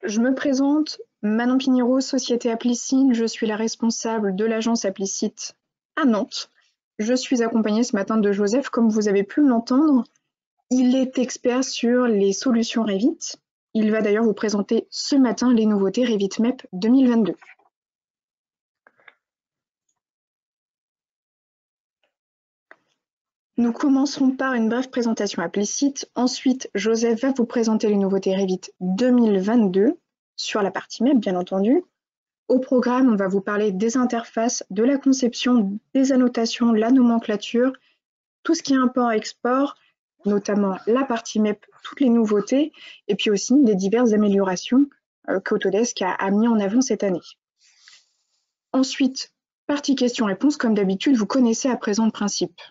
Je me présente, Manon Pinheiro, société Applicite. Je suis la responsable de l'agence Applicite à Nantes. Je suis accompagnée ce matin de Joseph, comme vous avez pu l'entendre. Il est expert sur les solutions Revit. Il va d'ailleurs vous présenter ce matin les nouveautés Revit MEP 2022. Nous commencerons par une brève présentation Applicite. Ensuite, Joseph va vous présenter les nouveautés Revit 2022 sur la partie MEP, bien entendu. Au programme, on va vous parler des interfaces, de la conception, des annotations, la nomenclature, tout ce qui est import-export, notamment la partie MEP, toutes les nouveautés, et puis aussi des diverses améliorations qu'Autodesk a mis en avant cette année. Ensuite, partie questions-réponses, comme d'habitude, vous connaissez à présent le principe.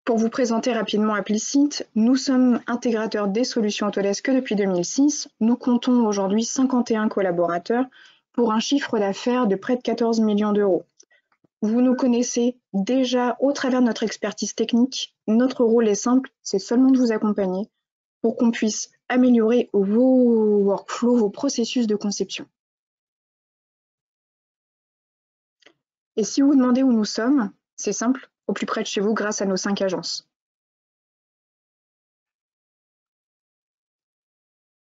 Pour vous présenter rapidement Applicite, nous sommes intégrateurs des solutions Autodesk depuis 2006. Nous comptons aujourd'hui 51 collaborateurs pour un chiffre d'affaires de près de 14 millions d'euros. Vous nous connaissez déjà au travers de notre expertise technique. Notre rôle est simple, c'est seulement de vous accompagner pour qu'on puisse améliorer vos workflows, vos processus de conception. Et si vous vous demandez où nous sommes, c'est simple, au plus près de chez vous grâce à nos 5 agences.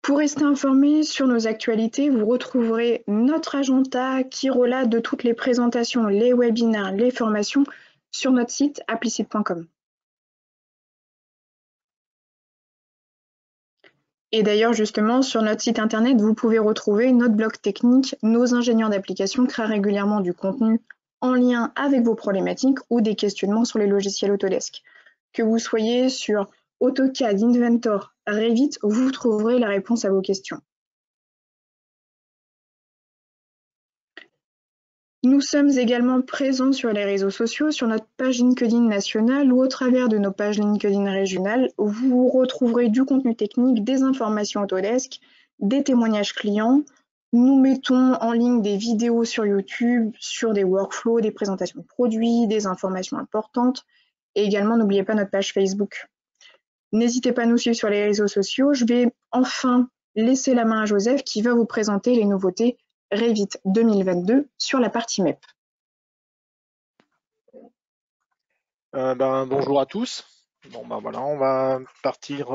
Pour rester informé sur nos actualités, vous retrouverez notre agenda qui relate de toutes les présentations, les webinaires, les formations sur notre site applicite.com. Et d'ailleurs, justement, sur notre site internet, vous pouvez retrouver notre blog technique. Nos ingénieurs d'application créent régulièrement du contenu en lien avec vos problématiques ou des questionnements sur les logiciels Autodesk. Que vous soyez sur AutoCAD, Inventor, Revit, vous trouverez la réponse à vos questions. Nous sommes également présents sur les réseaux sociaux, sur notre page LinkedIn nationale ou au travers de nos pages LinkedIn régionales. Vous retrouverez du contenu technique, des informations Autodesk, des témoignages clients. Nous mettons en ligne des vidéos sur YouTube, sur des workflows, des présentations de produits, des informations importantes. Et également, n'oubliez pas notre page Facebook. N'hésitez pas à nous suivre sur les réseaux sociaux. Je vais enfin laisser la main à Joseph qui va vous présenter les nouveautés Revit 2022 sur la partie MEP. Bonjour à tous. Voilà, on va partir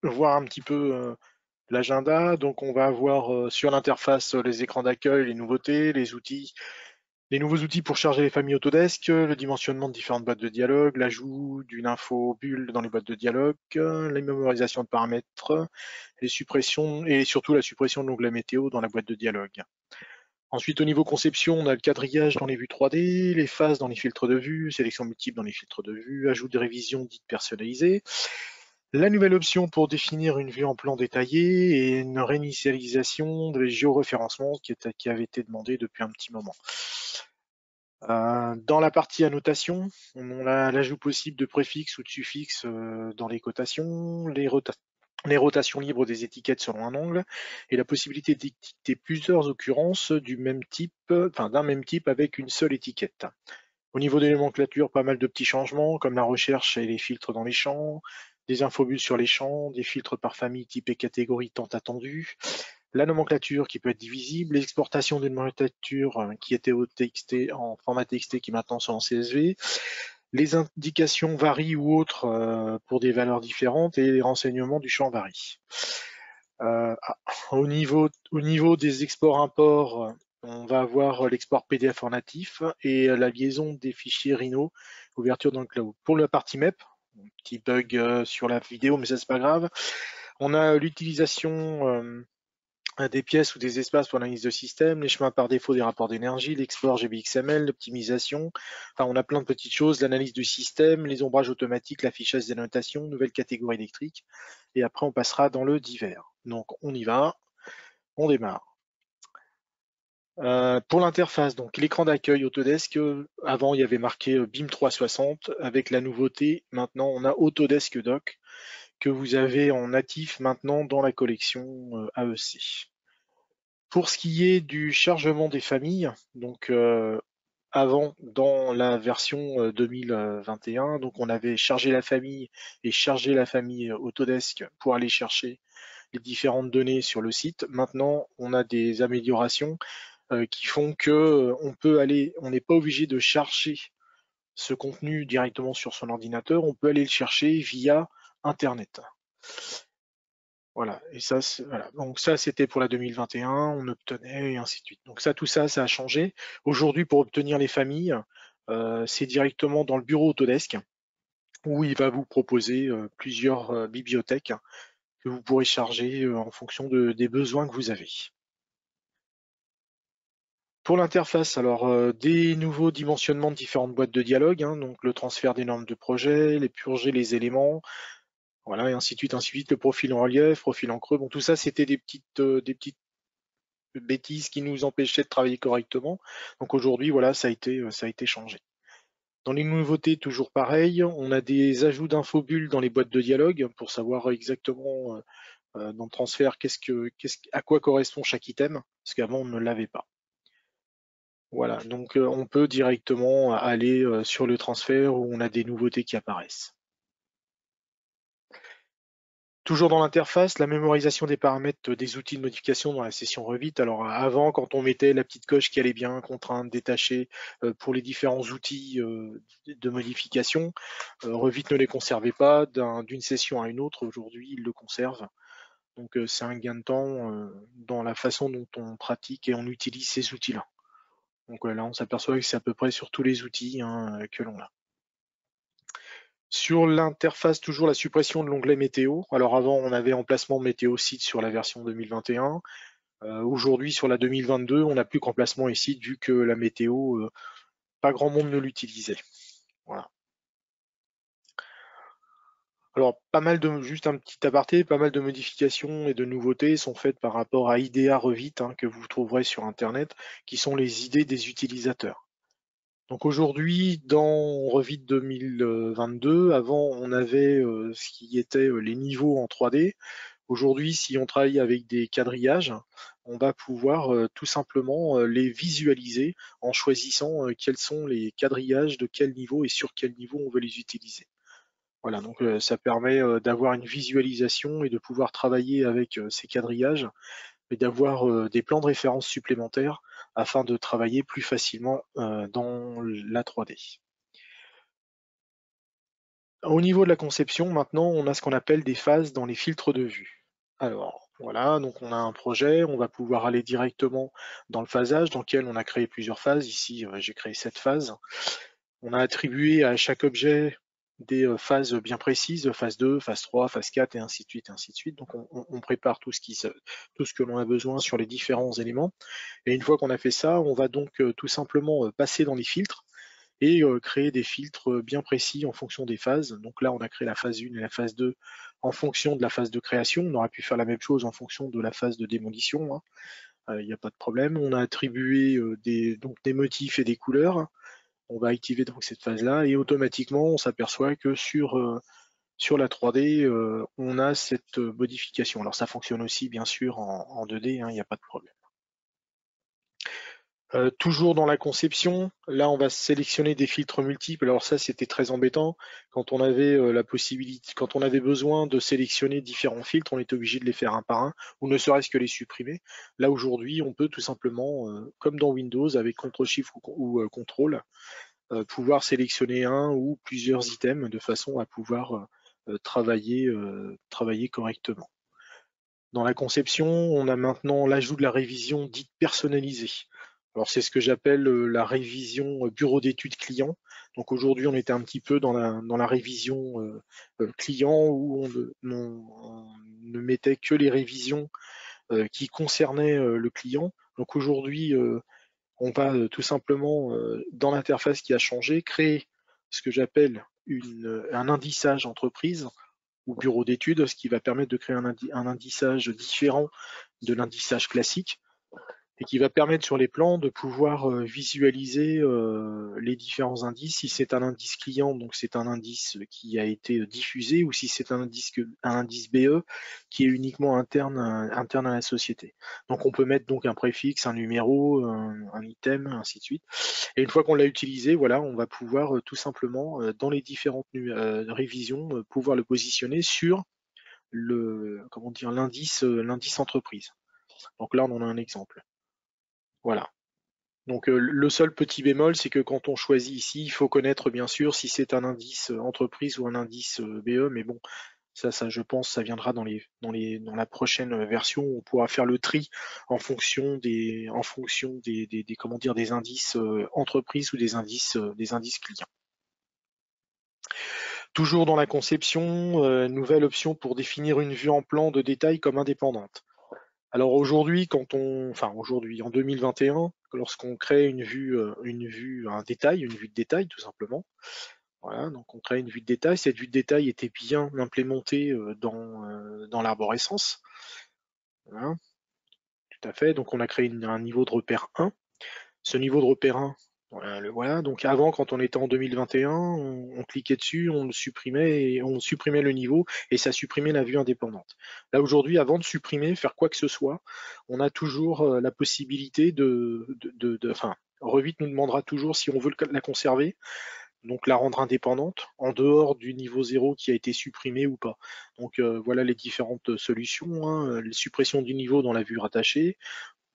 voir un petit peu l'agenda. Donc on va avoir sur l'interface les écrans d'accueil, les nouveautés, les outils, les nouveaux outils pour charger les familles Autodesk, le dimensionnement de différentes boîtes de dialogue, l'ajout d'une info bulle dans les boîtes de dialogue, les mémorisations de paramètres, les suppressions et surtout la suppression de l'onglet météo dans la boîte de dialogue. Ensuite, au niveau conception, on a le quadrillage dans les vues 3D, les phases dans les filtres de vue, sélection multiple dans les filtres de vue, ajout de révisions dites personnalisées, la nouvelle option pour définir une vue en plan détaillé et une réinitialisation de géoréférencement qui avait été demandé depuis un petit moment. Dans la partie annotation, on a l'ajout possible de préfixes ou de suffixes dans les cotations, les rotations libres des étiquettes selon un angle et la possibilité d'étiqueter plusieurs occurrences du même type, d'un même type avec une seule étiquette. Au niveau des nomenclatures, pas mal de petits changements comme la recherche et les filtres dans les champs, des infobules sur les champs, des filtres par famille, type et catégorie tant attendus, la nomenclature qui peut être divisible, l'exportation d'une nomenclature qui était au TXT en format TXT qui maintenant sont en CSV, les indications varient ou autres pour des valeurs différentes et les renseignements du champ varient. Au niveau des exports-imports, on va avoir l'export PDF en natif et la liaison des fichiers Rhino, ouverture dans le cloud. Pour la partie MEP, petit bug sur la vidéo, mais ça c'est pas grave, on a l'utilisation des pièces ou des espaces pour l'analyse de système, les chemins par défaut des rapports d'énergie, l'export GBXML, l'optimisation, enfin on a plein de petites choses, l'analyse du système, les ombrages automatiques, l'affichage des annotations, nouvelle catégorie électrique, et après on passera dans le divers. Donc on y va, on démarre. Pour l'interface, donc l'écran d'accueil Autodesk, avant il y avait marqué BIM 360, avec la nouveauté, maintenant on a Autodesk Dock, que vous avez en natif maintenant dans la collection AEC. Pour ce qui est du chargement des familles, donc avant dans la version 2021. Donc on avait chargé la famille et chargé la famille Autodesk pour aller chercher les différentes données sur le site. Maintenant, on a des améliorations qui font que on n'est pas obligé de charger ce contenu directement sur son ordinateur, on peut aller le chercher via Internet. Voilà, et ça, voilà. Donc ça, c'était pour la 2021, on obtenait et ainsi de suite. Donc ça, tout ça, ça a changé. Aujourd'hui, pour obtenir les familles, c'est directement dans le bureau Autodesk, où il va vous proposer plusieurs bibliothèques que vous pourrez charger en fonction des besoins que vous avez. Pour l'interface, alors des nouveaux dimensionnements de différentes boîtes de dialogue, hein, donc le transfert des normes de projet, les purger les éléments, voilà, et ainsi de suite, ainsi de suite, le profil en relief, profil en creux. Bon, tout ça, c'était des petites bêtises qui nous empêchaient de travailler correctement. Donc aujourd'hui, voilà, ça a été changé. Dans les nouveautés, toujours pareil, on a des ajouts d'infobulles dans les boîtes de dialogue pour savoir exactement dans le transfert à quoi correspond chaque item, parce qu'avant on ne l'avait pas. Voilà, donc on peut directement aller sur le transfert où on a des nouveautés qui apparaissent. Toujours dans l'interface, la mémorisation des paramètres des outils de modification dans la session Revit. Alors avant, quand on mettait la petite coche qui allait bien, contrainte, détachée, pour les différents outils de modification, Revit ne les conservait pas d'une session à une autre. Aujourd'hui, il le conserve. Donc c'est un gain de temps dans la façon dont on pratique et on utilise ces outils-là. Donc là, on s'aperçoit que c'est à peu près sur tous les outils que l'on a. Sur l'interface, toujours la suppression de l'onglet météo. Alors avant, on avait emplacement météo site sur la version 2021. Aujourd'hui, sur la 2022, on n'a plus qu'emplacement et site vu que la météo, pas grand monde ne l'utilisait. Voilà. Alors, juste un petit aparté, pas mal de modifications et de nouveautés sont faites par rapport à IDEA Revit, hein, que vous trouverez sur Internet, qui sont les idées des utilisateurs. Donc aujourd'hui, dans Revit 2022, avant on avait ce qui était les niveaux en 3D. Aujourd'hui, si on travaille avec des quadrillages, on va pouvoir tout simplement les visualiser en choisissant quels sont les quadrillages de quel niveau et sur quel niveau on veut les utiliser. Voilà, donc ça permet d'avoir une visualisation et de pouvoir travailler avec ces quadrillages et d'avoir des plans de référence supplémentaires afin de travailler plus facilement dans la 3D. Au niveau de la conception, maintenant, on a ce qu'on appelle des phases dans les filtres de vue. Alors, voilà, donc on a un projet, on va pouvoir aller directement dans le phasage dans lequel on a créé plusieurs phases. Ici, j'ai créé 7 phases. On a attribué à chaque objet des phases bien précises, phase 2, phase 3, phase 4 et ainsi de suite, et ainsi de suite. Donc on prépare tout ce que l'on a besoin sur les différents éléments. Et une fois qu'on a fait ça, on va donc tout simplement passer dans les filtres et créer des filtres bien précis en fonction des phases. Donc là, on a créé la phase 1 et la phase 2 en fonction de la phase de création. On aurait pu faire la même chose en fonction de la phase de démolition, hein. Il n'y a pas de problème. On a attribué donc des motifs et des couleurs. On va activer donc cette phase-là et automatiquement, on s'aperçoit que sur la 3D, on a cette modification. Alors ça fonctionne aussi bien sûr en 2D, hein, il n'y a pas de problème. Toujours dans la conception, là on va sélectionner des filtres multiples. Alors ça c'était très embêtant quand on avait la possibilité, quand on avait besoin de sélectionner différents filtres, on était obligé de les faire un par un ou ne serait-ce que les supprimer. Là aujourd'hui, on peut tout simplement, comme dans Windows, avec CTRL-SHIFT ou CTRL, pouvoir sélectionner un ou plusieurs items de façon à pouvoir travailler correctement. Dans la conception, on a maintenant l'ajout de la révision dite personnalisée. Alors c'est ce que j'appelle la révision bureau d'études client. Donc aujourd'hui, on était un petit peu dans la révision client où on ne mettait que les révisions qui concernaient le client. Donc aujourd'hui, on va tout simplement, dans l'interface qui a changé, créer ce que j'appelle un indissage entreprise ou bureau d'études, ce qui va permettre de créer un indissage différent de l'indissage classique. et qui va permettre sur les plans de pouvoir visualiser les différents indices. Si c'est un indice client, donc c'est un indice qui a été diffusé, ou si c'est un indice BE qui est uniquement interne à la société. Donc on peut mettre donc un préfixe, un numéro, un item, ainsi de suite. Et une fois qu'on l'a utilisé, voilà, on va pouvoir tout simplement, dans les différentes révisions, pouvoir le positionner sur l'indice entreprise. Donc là, on en a un exemple. Voilà. Donc le seul petit bémol, c'est que quand on choisit ici, il faut connaître bien sûr si c'est un indice entreprise ou un indice BE, mais bon, ça je pense, ça viendra dans la prochaine version où on pourra faire le tri en fonction des comment dire, des indices entreprises ou des indices clients. Toujours dans la conception, nouvelle option pour définir une vue en plan de détail comme indépendante. Alors aujourd'hui, en 2021, lorsqu'on crée une vue, un détail, une vue de détail tout simplement, voilà, donc on crée une vue de détail. Cette vue de détail était bien implémentée dans l'arborescence. Voilà, tout à fait. Donc on a créé un niveau de repère 1. Ce niveau de repère 1, voilà. Donc avant, quand on était en 2021, on cliquait dessus, on le supprimait et on supprimait le niveau et ça supprimait la vue indépendante. Là aujourd'hui, avant de supprimer, faire quoi que ce soit, on a toujours la possibilité enfin, Revit nous demandera toujours si on veut la conserver, donc la rendre indépendante en dehors du niveau 0 qui a été supprimé ou pas. Donc voilà les différentes solutions, hein. La suppression du niveau dans la vue rattachée.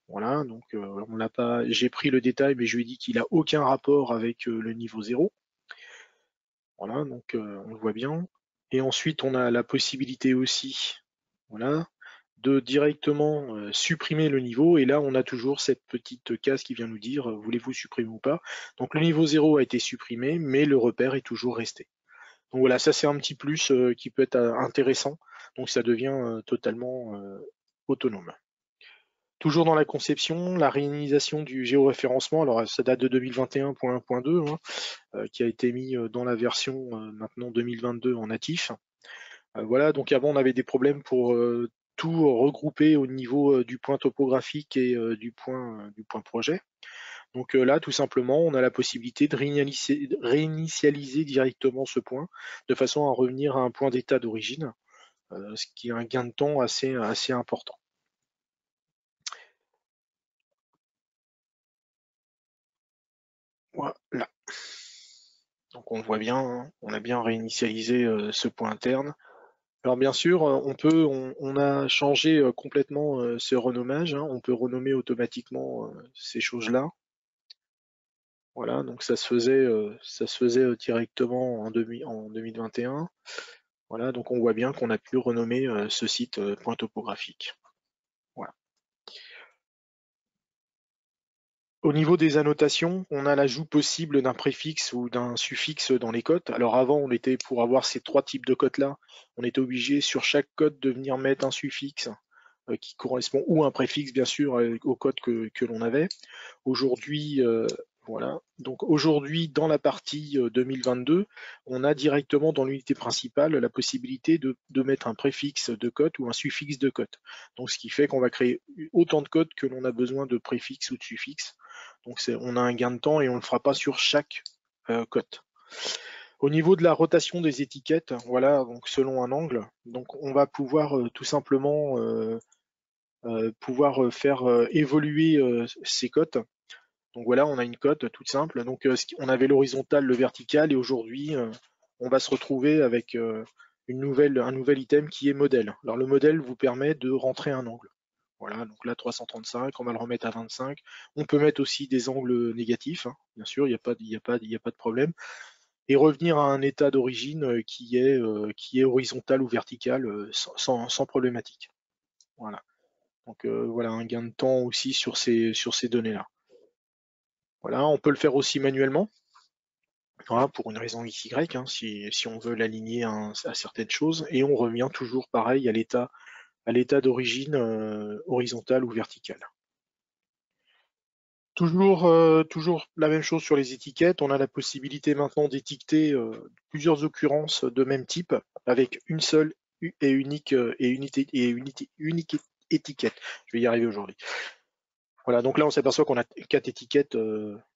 Voilà, donc on l'a pas. J'ai pris le détail, mais je lui ai dit qu'il n'a aucun rapport avec le niveau 0. Voilà, donc on le voit bien. Et ensuite, on a la possibilité aussi, voilà, de directement supprimer le niveau. Et là, on a toujours cette petite case qui vient nous dire voulez-vous supprimer ou pas. Donc le niveau 0 a été supprimé, mais le repère est toujours resté. Donc voilà, ça c'est un petit plus qui peut être intéressant. Donc ça devient totalement autonome. Toujours dans la conception, la réinitialisation du géoréférencement, alors ça date de 2021.1.2, qui a été mis dans la version maintenant 2022 en natif. Voilà, donc avant on avait des problèmes pour tout regrouper au niveau du point topographique et du point projet. Donc là, tout simplement, on a la possibilité de réinitialiser directement ce point, de façon à revenir à un point d'état d'origine, ce qui est un gain de temps assez important. Voilà. Donc on le voit bien, hein, on a bien réinitialisé ce point interne. Alors bien sûr, on a changé complètement ce renommage, hein, on peut renommer automatiquement ces choses-là. Voilà, donc ça se faisait directement en 2021. Voilà, donc on voit bien qu'on a pu renommer ce site point topographique. Voilà. Au niveau des annotations, on a l'ajout possible d'un préfixe ou d'un suffixe dans les cotes. Alors avant, pour avoir ces trois types de cotes-là, on était obligé sur chaque cote de venir mettre un suffixe qui correspond, ou un préfixe bien sûr au code que l'on avait. Aujourd'hui, voilà. Donc aujourd'hui, dans la partie 2022, on a directement dans l'unité principale la possibilité de mettre un préfixe de cote ou un suffixe de cote. Donc ce qui fait qu'on va créer autant de codes que l'on a besoin de préfixe ou de suffixe. Donc on a un gain de temps et on ne le fera pas sur chaque cote. Au niveau de la rotation des étiquettes, voilà, donc selon un angle, donc on va pouvoir tout simplement faire évoluer ces cotes. Donc voilà, on a une cote toute simple. Donc on avait l'horizontal, le vertical, et aujourd'hui on va se retrouver avec un nouvel item qui est modèle. Alors le modèle vous permet de rentrer un angle. Voilà, donc là 335, on va le remettre à 25. On peut mettre aussi des angles négatifs, hein, bien sûr, il n'y a pas de problème. Et revenir à un état d'origine qui est horizontal ou vertical sans problématique. Voilà. Donc voilà un gain de temps aussi sur ces données-là. Voilà, on peut le faire aussi manuellement. Voilà, pour une raison XY, hein, si on veut l'aligner à certaines choses, et on revient toujours pareil à l'état d'origine horizontal ou vertical. Toujours la même chose sur les étiquettes, on a la possibilité maintenant d'étiqueter plusieurs occurrences de même type avec une seule et unique étiquette. Je vais y arriver aujourd'hui. Voilà, donc là on s'aperçoit qu'on a 4 étiquettes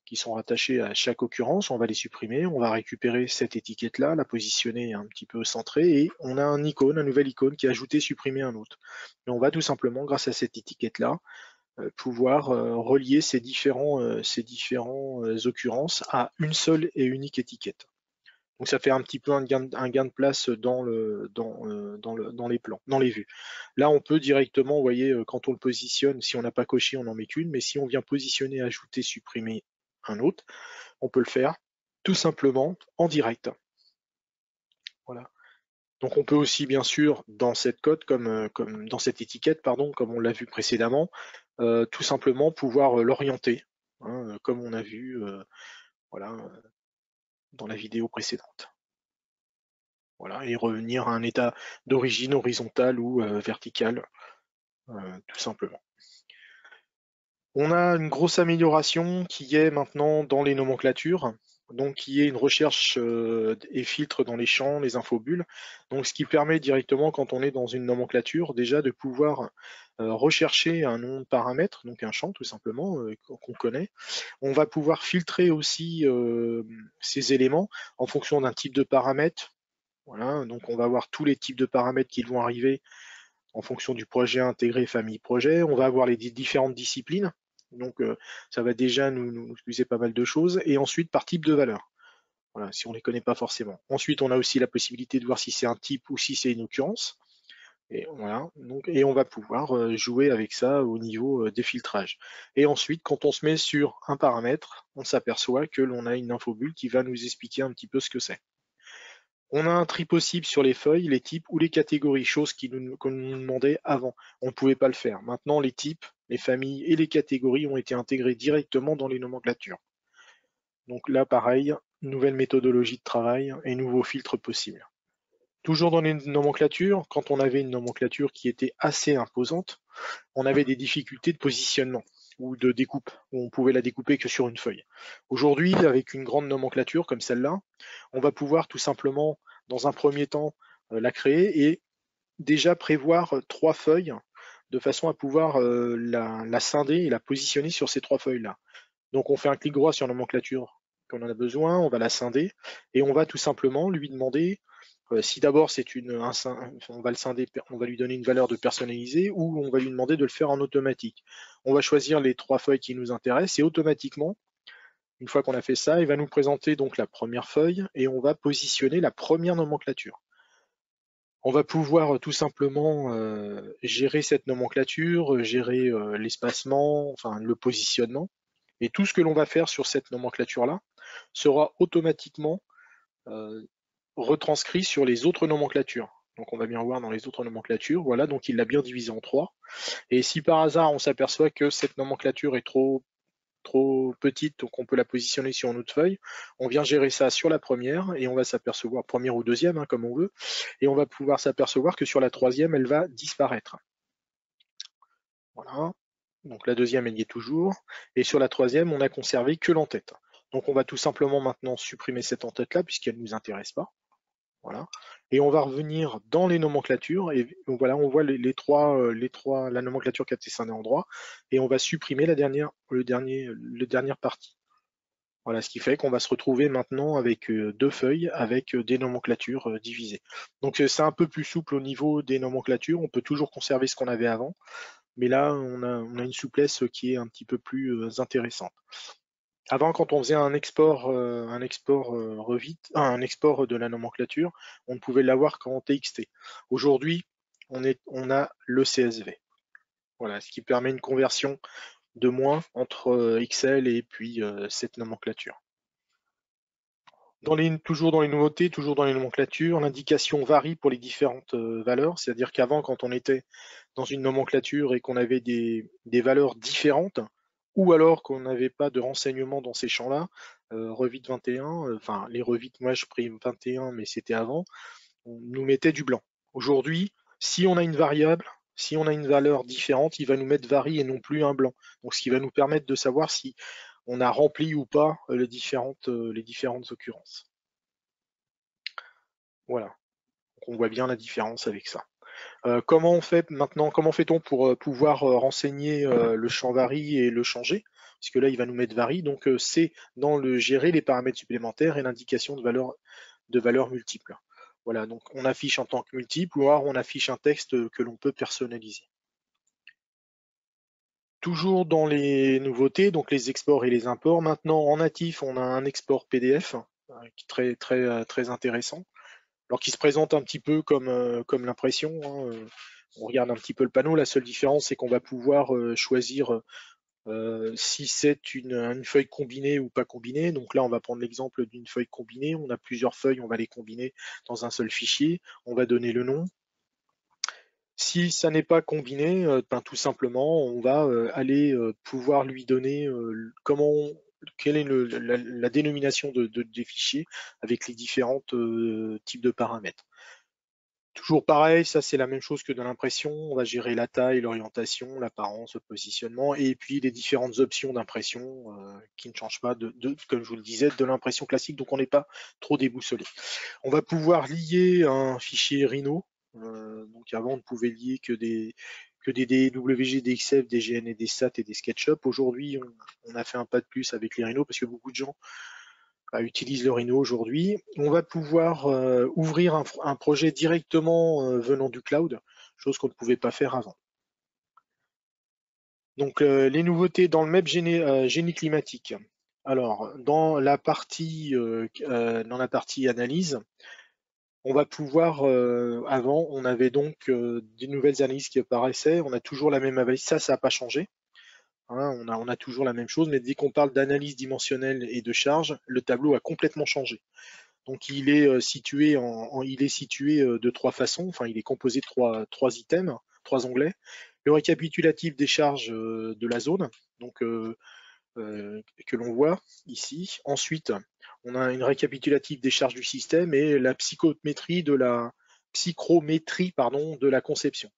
qui sont rattachées à chaque occurrence. On va les supprimer, on va récupérer cette étiquette-là, la positionner un petit peu centrée, et on a un icône, un nouvel icône qui est ajouté, supprimer un autre. Et on va tout simplement, grâce à cette étiquette-là, pouvoir relier ces différents occurrences à une seule et unique étiquette. Donc ça fait un petit peu un gain de place dans les plans, dans les vues. Là, on peut directement, vous voyez, quand on le positionne, si on n'a pas coché, on n'en met qu'une, mais si on vient positionner, ajouter, supprimer un autre, on peut le faire tout simplement en direct. Voilà. Donc on peut aussi, bien sûr, dans cette code, comme dans cette étiquette, pardon, comme on l'a vu précédemment, tout simplement pouvoir l'orienter, hein, comme on a vu voilà, dans la vidéo précédente. Voilà, et revenir à un état d'origine horizontale ou verticale, tout simplement. On a une grosse amélioration qui est maintenant dans les nomenclatures, donc qui est une recherche et filtre dans les champs, les infobules, donc ce qui permet directement, quand on est dans une nomenclature, déjà de pouvoir rechercher un nom de paramètre, donc un champ tout simplement, qu'on connaît. On va pouvoir filtrer aussi ces éléments en fonction d'un type de paramètre. Voilà, donc on va avoir tous les types de paramètres qui vont arriver en fonction du projet intégré famille projet. On va avoir les différentes disciplines. Donc ça va déjà nous utiliser pas mal de choses. Et ensuite par type de valeur. Voilà, si on ne les connaît pas forcément. Ensuite, on a aussi la possibilité de voir si c'est un type ou si c'est une occurrence. Et voilà, donc, et on va pouvoir jouer avec ça au niveau des filtrages. Et ensuite, quand on se met sur un paramètre, on s'aperçoit que l'on a une infobulle qui va nous expliquer un petit peu ce que c'est. On a un tri possible sur les feuilles, les types ou les catégories, chose qu'on nous demandait avant. On ne pouvait pas le faire. Maintenant, les types, les familles et les catégories ont été intégrés directement dans les nomenclatures. Donc là, pareil, nouvelle méthodologie de travail et nouveaux filtres possibles. Toujours dans les nomenclatures, quand on avait une nomenclature qui était assez imposante, on avait des difficultés de positionnement ou de découpe, où on pouvait la découper que sur une feuille. Aujourd'hui, avec une grande nomenclature comme celle-là, on va pouvoir tout simplement, dans un premier temps, la créer et déjà prévoir 3 feuilles de façon à pouvoir la scinder et la positionner sur ces 3 feuilles-là. Donc on fait un clic droit sur la nomenclature qu'on en a besoin, on va la scinder et on va tout simplement lui demander si d'abord on va le scinder, on va lui donner une valeur de personnalisé ou on va lui demander de le faire en automatique. On va choisir les 3 feuilles qui nous intéressent et automatiquement, une fois qu'on a fait ça, il va nous présenter donc la première feuille et on va positionner la première nomenclature. On va pouvoir tout simplement gérer cette nomenclature, gérer l'espacement, enfin le positionnement. Et tout ce que l'on va faire sur cette nomenclature-là sera automatiquement euh, retranscrit sur les autres nomenclatures. Donc on va bien voir dans les autres nomenclatures, voilà, donc il l'a bien divisé en 3. Et si par hasard on s'aperçoit que cette nomenclature est trop petite, donc on peut la positionner sur une autre feuille, on vient gérer ça sur la première et on va s'apercevoir, première ou deuxième, hein, comme on veut, et on va pouvoir s'apercevoir que sur la troisième, elle va disparaître. Voilà, donc la deuxième, elle y est toujours, et sur la troisième, on a conservé que l'entête. Donc on va tout simplement maintenant supprimer cette entête-là, puisqu'elle ne nous intéresse pas. Voilà. Et on va revenir dans les nomenclatures, et voilà, on voit les trois, la nomenclature qui a été scindée en droit, et on va supprimer la dernière partie. Voilà, ce qui fait qu'on va se retrouver maintenant avec 2 feuilles avec des nomenclatures divisées. Donc c'est un peu plus souple au niveau des nomenclatures, on peut toujours conserver ce qu'on avait avant, mais là on a une souplesse qui est un petit peu plus intéressante. Avant, quand on faisait un export Revit, un export de la nomenclature, on ne pouvait l'avoir qu'en TXT. Aujourd'hui, on a le CSV. Voilà, ce qui permet une conversion de moins entre Excel et puis cette nomenclature. Toujours dans les nouveautés, toujours dans les nomenclatures, l'indication varie pour les différentes valeurs. C'est-à-dire qu'avant, quand on était dans une nomenclature et qu'on avait des valeurs différentes, ou alors qu'on n'avait pas de renseignements dans ces champs-là, Revit 21, enfin les Revit, moi je pris 21, mais c'était avant, on nous mettait du blanc. Aujourd'hui, si on a une variable, si on a une valeur différente, il va nous mettre varie et non plus un blanc. Donc ce qui va nous permettre de savoir si on a rempli ou pas les différentes occurrences. Voilà, donc on voit bien la différence avec ça. Comment on fait maintenant, comment fait-on pour pouvoir renseigner le champ varie et le changer? Puisque là, il va nous mettre varie. Donc, c'est dans le gérer les paramètres supplémentaires et l'indication de valeurs multiples. Voilà, donc on affiche en tant que multiple ou alors on affiche un texte que l'on peut personnaliser. Toujours dans les nouveautés, donc les exports et les imports. Maintenant, en natif, on a un export PDF qui est très intéressant. Alors qui se présente un petit peu comme l'impression, hein. On regarde un petit peu le panneau. La seule différence, c'est qu'on va pouvoir choisir si c'est une feuille combinée ou pas combinée. Donc là, on va prendre l'exemple d'une feuille combinée. On a plusieurs feuilles, on va les combiner dans un seul fichier. On va donner le nom. Si ça n'est pas combiné, ben, tout simplement, on va aller pouvoir lui donner quelle est la dénomination des fichiers avec les différents types de paramètres. Toujours pareil, ça c'est la même chose que dans l'impression. On va gérer la taille, l'orientation, l'apparence, le positionnement et puis les différentes options d'impression qui ne changent pas comme je vous le disais, de l'impression classique. Donc on n'est pas trop déboussolé. On va pouvoir lier un fichier Rhino. Donc avant, on ne pouvait lier que des DWG, des XF, des GN et des SAT et des SketchUp. Aujourd'hui, on a fait un pas de plus avec les Rhino parce que beaucoup de gens utilisent le Rhino aujourd'hui. On va pouvoir ouvrir un projet directement venant du cloud, chose qu'on ne pouvait pas faire avant. Donc les nouveautés dans le MEP génie climatique. Alors dans la partie analyse, on va pouvoir, avant, on avait donc des nouvelles analyses qui apparaissaient, on a toujours la même analyse, ça n'a pas changé, hein, on a toujours la même chose, mais dès qu'on parle d'analyse dimensionnelle et de charge, le tableau a complètement changé. Donc il est situé, de trois façons, enfin il est composé de trois items, trois onglets. Le récapitulatif des charges de la zone, donc que l'on voit ici. Ensuite, on a une récapitulative des charges du système et la psychrométrie de la conception.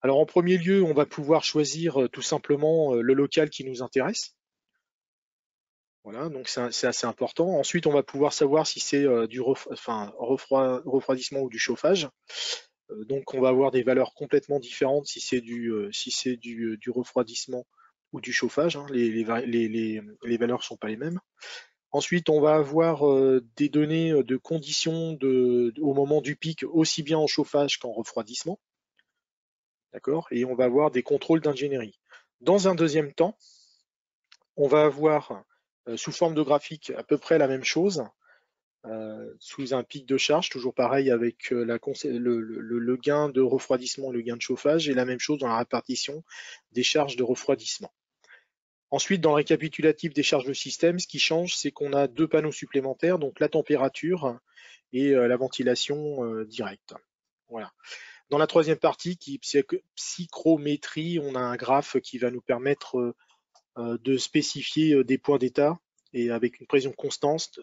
Alors en premier lieu, on va pouvoir choisir tout simplement le local qui nous intéresse. Voilà, donc c'est assez important. Ensuite, on va pouvoir savoir si c'est du refroidissement ou du chauffage. Donc on va avoir des valeurs complètement différentes si c'est du refroidissement ou du chauffage, hein. Les valeurs ne sont pas les mêmes. Ensuite, on va avoir des données de conditions au moment du pic, aussi bien en chauffage qu'en refroidissement. D'accord? Et on va avoir des contrôles d'ingénierie. Dans un deuxième temps, on va avoir sous forme de graphique à peu près la même chose, sous un pic de charge, toujours pareil avec le gain de refroidissement et le gain de chauffage, et la même chose dans la répartition des charges de refroidissement. Ensuite, dans le récapitulatif des charges de système, ce qui change, c'est qu'on a deux panneaux supplémentaires, donc la température et la ventilation directe. Voilà. Dans la troisième partie, qui est psychrométrie, on a un graphe qui va nous permettre de spécifier des points d'état et avec une pression constante,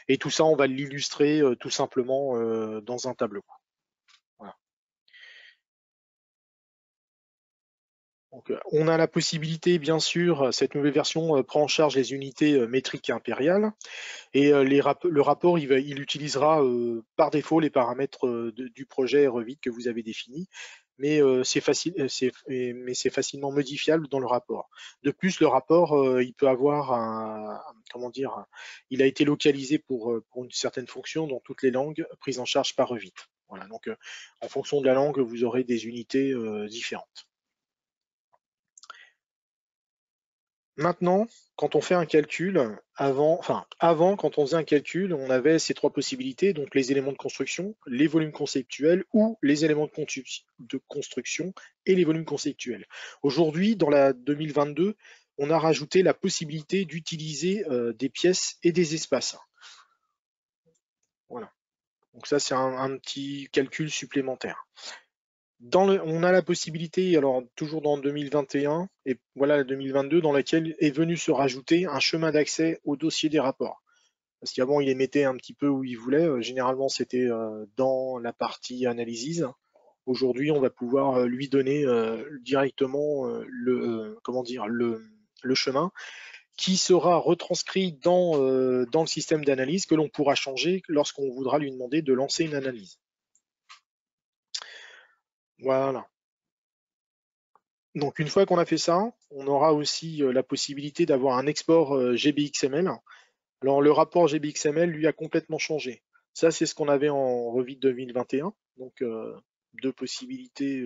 et tout ça, on va l'illustrer tout simplement dans un tableau. Voilà. Donc, on a la possibilité, bien sûr, cette nouvelle version prend en charge les unités métriques et impériales, et le rapport, il utilisera par défaut les paramètres du projet Revit que vous avez défini, mais c'est facilement modifiable dans le rapport. De plus, le rapport, il peut avoir il a été localisé pour une certaine fonction dans toutes les langues prises en charge par Revit. Voilà, donc en fonction de la langue, vous aurez des unités différentes. Maintenant, quand on fait un calcul, avant, quand on faisait un calcul, on avait ces trois possibilités, donc les éléments de construction, les volumes conceptuels ou les éléments de construction et les volumes conceptuels. Aujourd'hui, dans la 2022, on a rajouté la possibilité d'utiliser des pièces et des espaces. Voilà. Donc ça, c'est un petit calcul supplémentaire. On a la possibilité, alors toujours dans 2021, et voilà la 2022, dans laquelle est venu se rajouter un chemin d'accès au dossier des rapports. Parce qu'avant, il les mettait un petit peu où il voulait. Généralement, c'était dans la partie analysis. Aujourd'hui, on va pouvoir lui donner directement le chemin qui sera retranscrit dans le système d'analyse que l'on pourra changer lorsqu'on voudra lui demander de lancer une analyse. Voilà. Donc une fois qu'on a fait ça, on aura aussi la possibilité d'avoir un export GBXML. Alors le rapport GBXML, lui, a complètement changé. Ça, c'est ce qu'on avait en Revit 2021. Donc deux possibilités.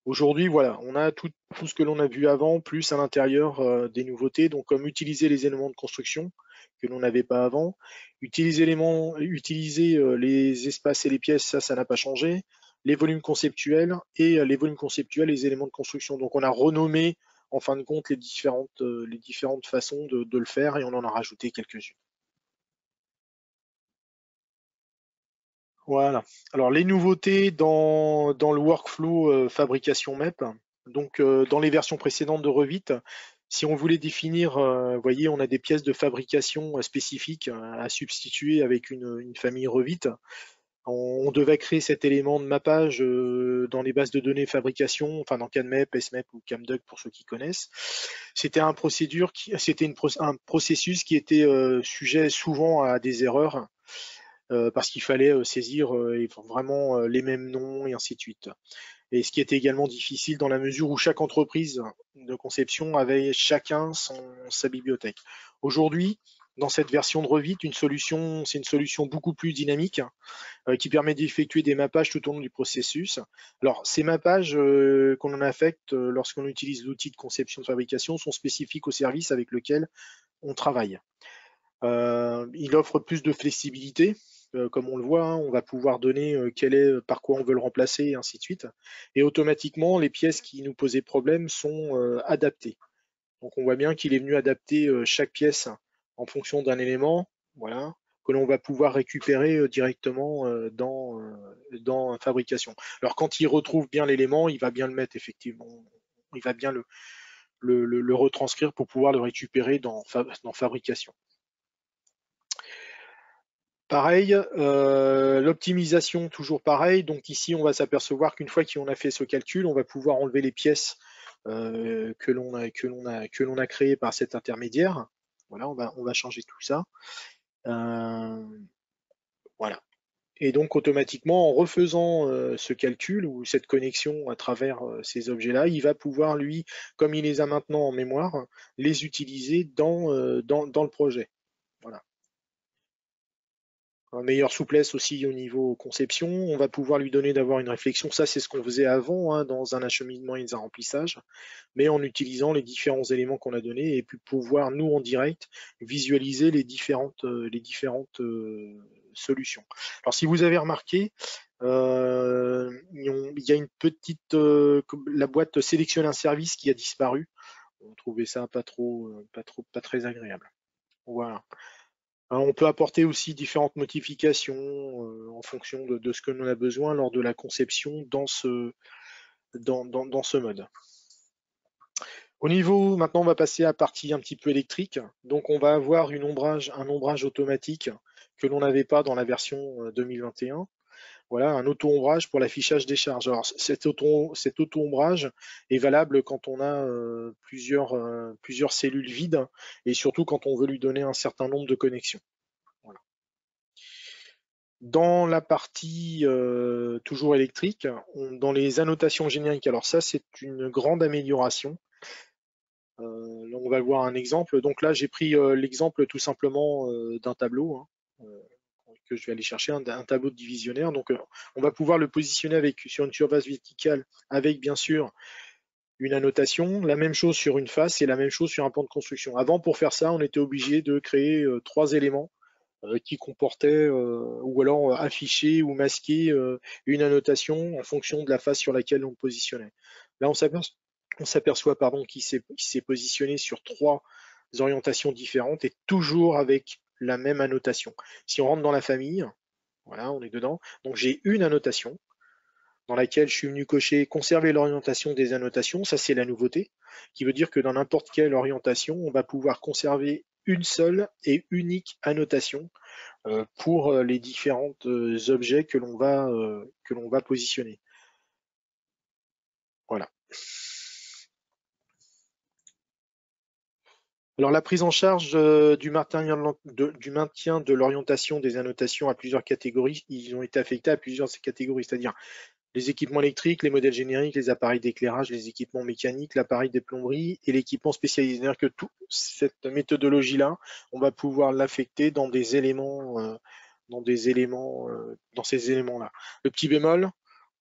Aujourd'hui, voilà, on a tout ce que l'on a vu avant, plus à l'intérieur des nouveautés. Donc comme utiliser les éléments de construction que l'on n'avait pas avant, utiliser les espaces et les pièces, ça n'a pas changé. Les volumes conceptuels et les volumes conceptuels, les éléments de construction. Donc on a renommé en fin de compte les différentes façons de le faire et on en a rajouté quelques-unes. Voilà. Alors les nouveautés dans le workflow fabrication MEP. Donc dans les versions précédentes de Revit, si on voulait définir, vous voyez, on a des pièces de fabrication spécifiques à substituer avec une famille Revit. On devait créer cet élément de mappage dans les bases de données fabrication, enfin dans CADMEP, SMEP ou CAMDUC pour ceux qui connaissent. C'était un processus qui était sujet souvent à des erreurs parce qu'il fallait saisir vraiment les mêmes noms et ainsi de suite. Et ce qui était également difficile dans la mesure où chaque entreprise de conception avait chacun sa bibliothèque. Aujourd'hui, dans cette version de Revit, c'est une solution beaucoup plus dynamique qui permet d'effectuer des mappages tout au long du processus. Alors, ces mappages qu'on en affecte lorsqu'on utilise l'outil de conception de fabrication sont spécifiques au service avec lequel on travaille. Il offre plus de flexibilité, comme on le voit, hein, on va pouvoir donner par quoi on veut le remplacer, et ainsi de suite. Et automatiquement, les pièces qui nous posaient problème sont adaptées. Donc on voit bien qu'il est venu adapter chaque pièce en fonction d'un élément, voilà, que l'on va pouvoir récupérer directement dans fabrication. Alors quand il retrouve bien l'élément, il va bien le mettre effectivement, il va bien le retranscrire pour pouvoir le récupérer dans fabrication. Pareil, l'optimisation, toujours pareil. Donc ici, on va s'apercevoir qu'une fois qu'on a fait ce calcul, on va pouvoir enlever les pièces que l'on a créées par cet intermédiaire. Voilà, on va changer tout ça. Euh, voilà. Et donc automatiquement, en refaisant ce calcul ou cette connexion à travers ces objets-là, il va pouvoir, lui, comme il les a maintenant en mémoire, les utiliser dans le projet. Voilà. Une meilleure souplesse aussi au niveau conception. On va pouvoir lui donner d'avoir une réflexion. Ça, c'est ce qu'on faisait avant hein, dans un acheminement et un remplissage, mais en utilisant les différents éléments qu'on a donnés et puis pouvoir, nous, en direct, visualiser les différentes solutions. Alors, si vous avez remarqué, il y a une petite, la boîte sélectionne un service qui a disparu. On trouvait ça pas très agréable. Voilà. On peut apporter aussi différentes modifications en fonction de ce que l'on a besoin lors de la conception dans ce mode. Au niveau, maintenant, on va passer à la partie un petit peu électrique. Donc, on va avoir un ombrage automatique que l'on n'avait pas dans la version 2021. Voilà, un auto-ombrage pour l'affichage des charges. Alors, cet auto-ombrage est valable quand on a plusieurs cellules vides et surtout quand on veut lui donner un certain nombre de connexions. Voilà. Dans la partie toujours électrique, dans les annotations génériques, alors ça c'est une grande amélioration. Là, on va voir un exemple. Donc là j'ai pris l'exemple tout simplement d'un tableau hein, que je vais aller chercher, un tableau de divisionnaire. Donc on va pouvoir le positionner sur une surface verticale avec bien sûr une annotation, la même chose sur une face et la même chose sur un plan de construction. Avant pour faire ça on était obligé de créer 3 éléments qui comportait ou alors afficher ou masquer une annotation en fonction de la face sur laquelle on le positionnait. Là, on s'aperçoit qu'il s'est positionné sur 3 orientations différentes et toujours avec la même annotation. Si on rentre dans la famille, voilà, on est dedans. Donc j'ai une annotation dans laquelle je suis venu cocher conserver l'orientation des annotations, ça c'est la nouveauté, qui veut dire que dans n'importe quelle orientation, on va pouvoir conserver une seule et unique annotation pour les différents objets que l'on va positionner. Voilà. Alors la prise en charge du maintien de l'orientation des annotations à plusieurs catégories, ils ont été affectés à plusieurs catégories, c'est-à-dire les équipements électriques, les modèles génériques, les appareils d'éclairage, les équipements mécaniques, l'appareil des plomberies et l'équipement spécialisé. C'est-à-dire que toute cette méthodologie-là, on va pouvoir l'affecter dans des éléments, dans ces éléments-là. Le petit bémol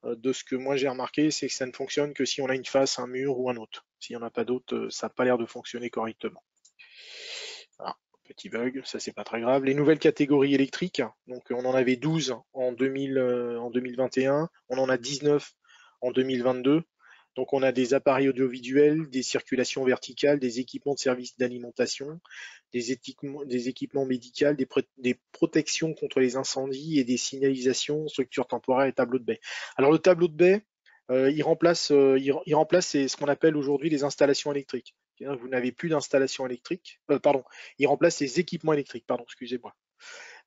de ce que moi j'ai remarqué, c'est que ça ne fonctionne que si on a une face, un mur ou un autre. S'il n'y en a pas d'autre, ça n'a pas l'air de fonctionner correctement. Voilà. Petit bug, ça c'est pas très grave. Les nouvelles catégories électriques, donc on en avait 12 en 2021, on en a 19 en 2022. Donc on a des appareils audiovisuels, des circulations verticales, des équipements de services d'alimentation, des équipements médicaux, des protections contre les incendies et des signalisations, structures temporaires et tableaux de baie. Alors le tableau de baie, il remplace ce qu'on appelle aujourd'hui les installations électriques. Vous n'avez plus d'installation électrique. Pardon, il remplace les équipements électriques. Pardon, excusez-moi.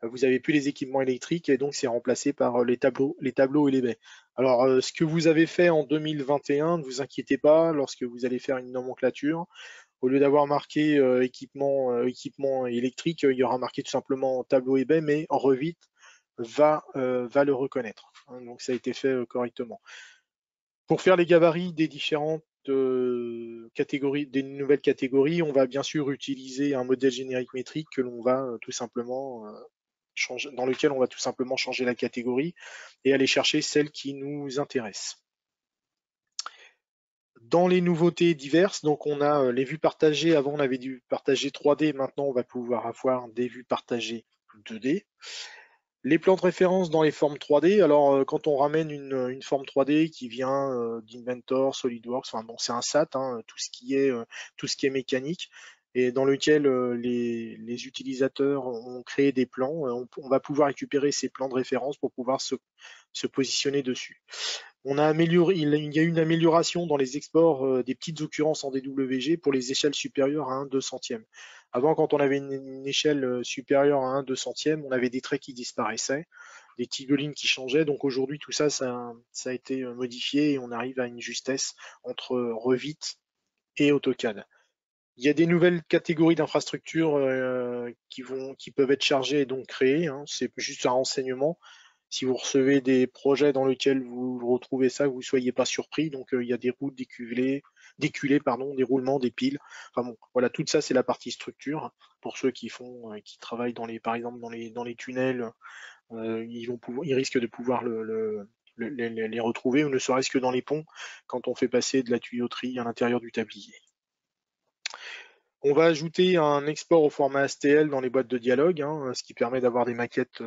Vous n'avez plus les équipements électriques et donc c'est remplacé par les tableaux et les baies. Alors, ce que vous avez fait en 2021, ne vous inquiétez pas, lorsque vous allez faire une nomenclature, au lieu d'avoir marqué équipement électrique, il y aura marqué tout simplement tableau et baie, mais Revit va le reconnaître. Hein, donc ça a été fait correctement. Pour faire les gabarits des différentes catégories, des nouvelles catégories, on va bien sûr utiliser un modèle générique métrique que l'on va tout simplement changer, dans lequel on va tout simplement changer la catégorie et aller chercher celle qui nous intéresse. Dans les nouveautés diverses, donc on a les vues partagées. Avant, on avait du partagé 3D. Maintenant, on va pouvoir avoir des vues partagées 2D. Les plans de référence dans les formes 3D. Alors, quand on ramène une forme 3D qui vient d'Inventor, SolidWorks, enfin bon, c'est un SAT, hein, tout ce qui est mécanique, et dans lequel les utilisateurs ont créé des plans, on va pouvoir récupérer ces plans de référence pour pouvoir se positionner dessus. Il y a eu une amélioration dans les exports des petites occurrences en DWG pour les échelles supérieures à 1/200e. Avant, quand on avait une échelle supérieure à 1/200e, on avait des traits qui disparaissaient, des tigolines qui changeaient. Donc aujourd'hui, tout ça, ça a été modifié et on arrive à une justesse entre Revit et AutoCAD. Il y a des nouvelles catégories d'infrastructures qui peuvent être chargées et donc créées. Hein. C'est juste un renseignement. Si vous recevez des projets dans lesquels vous retrouvez ça, que vous ne soyez pas surpris. Donc il y a des routes déculées, pardon, des roulements, des piles. Enfin bon, voilà, tout ça c'est la partie structure. Pour ceux qui travaillent par exemple dans les tunnels, ils risquent de pouvoir les retrouver, ou ne serait-ce que dans les ponts, quand on fait passer de la tuyauterie à l'intérieur du tablier. On va ajouter un export au format STL dans les boîtes de dialogue, hein, ce qui permet d'avoir des maquettes,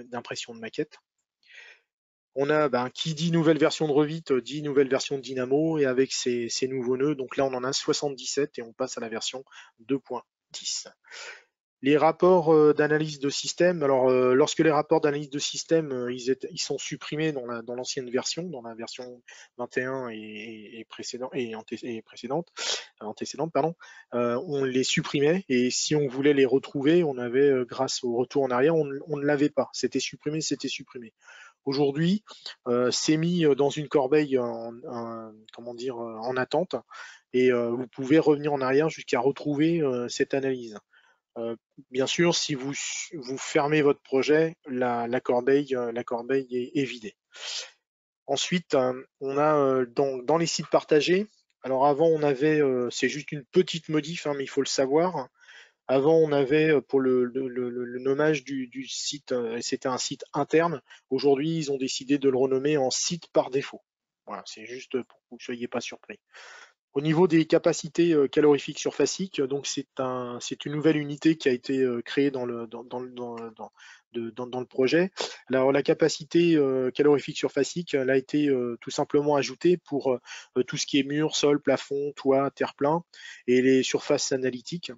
d'impression de maquettes. On a, qui dit nouvelle version de Revit, dit nouvelle version de Dynamo, et avec ces nouveaux nœuds, donc là on en a 77 et on passe à la version 2.10. Les rapports d'analyse de système, alors lorsque les rapports d'analyse de système ils sont supprimés dans l'ancienne version, dans la version 21 et précédente, on les supprimait, et si on voulait les retrouver, on avait grâce au retour en arrière, on ne l'avait pas, c'était supprimé. Aujourd'hui, c'est mis dans une corbeille en attente, et vous pouvez revenir en arrière jusqu'à retrouver cette analyse. Bien sûr, si vous fermez votre projet, la corbeille est vidée. Ensuite, on a dans les sites partagés, alors avant on avait, c'est juste une petite modif, hein, mais il faut le savoir. Avant, on avait pour le nommage du site, c'était un site interne. Aujourd'hui, ils ont décidé de le renommer en site par défaut. Voilà, c'est juste pour que vous ne soyez pas surpris. Au niveau des capacités calorifiques surfaciques, donc c'est une nouvelle unité qui a été créée dans le projet. Alors la capacité calorifique surfacique, elle a été tout simplement ajoutée pour tout ce qui est mur, sol, plafond, toit, terre-plein et les surfaces analytiques.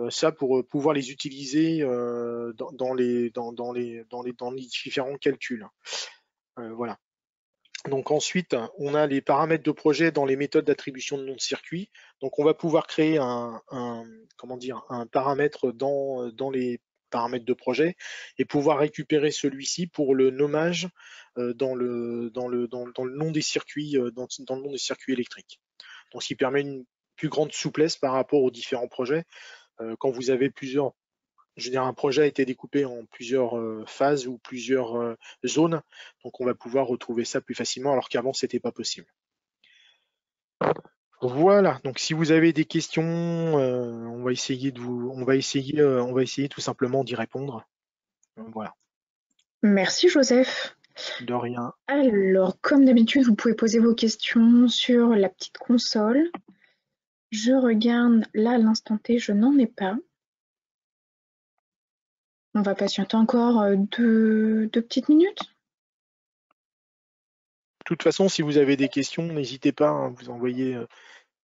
Ça pour pouvoir les utiliser dans les différents calculs. Voilà. Donc ensuite, on a les paramètres de projet dans les méthodes d'attribution de nom de circuit. Donc on va pouvoir créer un paramètre dans les paramètres de projet et pouvoir récupérer celui-ci pour le nommage dans le nom des circuits, dans le nom des circuits électriques. Donc ce qui permet une plus grande souplesse par rapport aux différents projets. Quand vous avez plusieurs je veux dire, un projet a été découpé en plusieurs phases ou plusieurs zones, donc on va pouvoir retrouver ça plus facilement, alors qu'avant, c'était pas possible. Voilà, donc si vous avez des questions, on va essayer tout simplement d'y répondre. Voilà, Merci Joseph. de rien. Alors, comme d'habitude, vous pouvez poser vos questions sur la petite console. Je regarde là à l'instant T, je n'en ai pas. On va patienter encore deux petites minutes. De toute façon, si vous avez des questions, n'hésitez pas à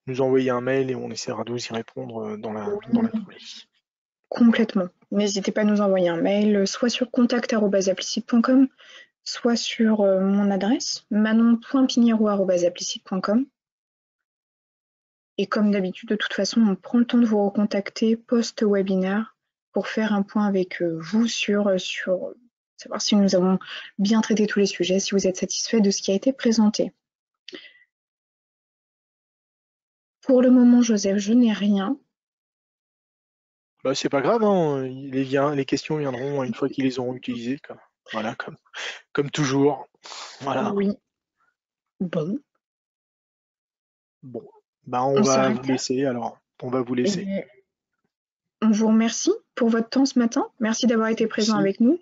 nous envoyer un mail et on essaiera de vous y répondre dans la foulée. Complètement. N'hésitez pas à nous envoyer un mail, soit sur contact@applicite.com, soit sur mon adresse, manon.piniero@applicite.com. Et comme d'habitude, de toute façon, on prend le temps de vous recontacter post-webinaire pour faire un point avec vous sur savoir si nous avons bien traité tous les sujets, si vous êtes satisfait de ce qui a été présenté. Pour le moment, Joseph, je n'ai rien. Bah, c'est pas grave, hein, les questions viendront une fois qu'ils les auront utilisées, quoi. Voilà, comme toujours. Voilà. Oui. Bon. Bon, bah on On va s'arrête vous là. laisser alors. On va vous Eh laisser. bien, on vous remercie pour votre temps ce matin. Merci d'avoir été présent Merci. avec nous.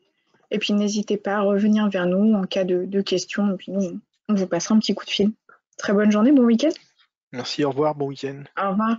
Et puis, n'hésitez pas à revenir vers nous en cas de questions. Et puis, nous, on vous passera un petit coup de fil. Très bonne journée, bon week-end. Merci, au revoir, bon week-end. Au revoir.